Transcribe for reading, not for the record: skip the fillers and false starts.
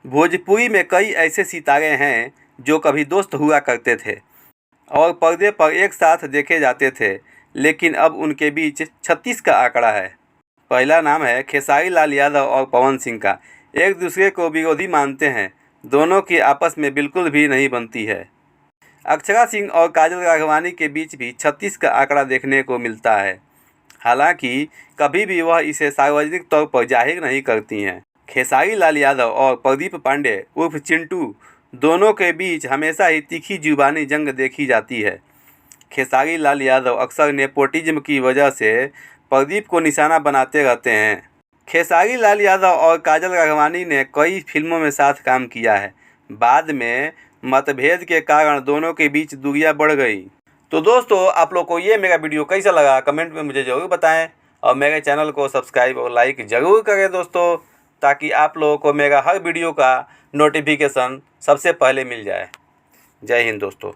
भोजपुरी में कई ऐसे सितारे हैं जो कभी दोस्त हुआ करते थे और पर्दे पर एक साथ देखे जाते थे, लेकिन अब उनके बीच 36 का आंकड़ा है। पहला नाम है खेसारी लाल यादव और पवन सिंह का। एक दूसरे को विरोधी मानते हैं, दोनों की आपस में बिल्कुल भी नहीं बनती है। अक्षरा सिंह और काजल राघवानी के बीच भी 36 का आंकड़ा देखने को मिलता है, हालांकि कभी भी वह इसे सार्वजनिक तौर पर जाहिर नहीं करती हैं। खेसारी लाल यादव और प्रदीप पांडे उर्फ चिंटू, दोनों के बीच हमेशा ही तीखी जुबानी जंग देखी जाती है। खेसारी लाल यादव अक्सर नेपोटिज्म की वजह से प्रदीप को निशाना बनाते रहते हैं। खेसारी लाल यादव और काजल राघवानी ने कई फिल्मों में साथ काम किया है। बाद में मतभेद के कारण दोनों के बीच दूरियां बढ़ गई। तो दोस्तों, आप लोग को ये मेरा वीडियो कैसा लगा कमेंट में मुझे ज़रूर बताएं और मेरे चैनल को सब्सक्राइब और लाइक ज़रूर करें दोस्तों, ताकि आप लोगों को मेरा हर वीडियो का नोटिफिकेशन सबसे पहले मिल जाए। जय हिंद दोस्तों।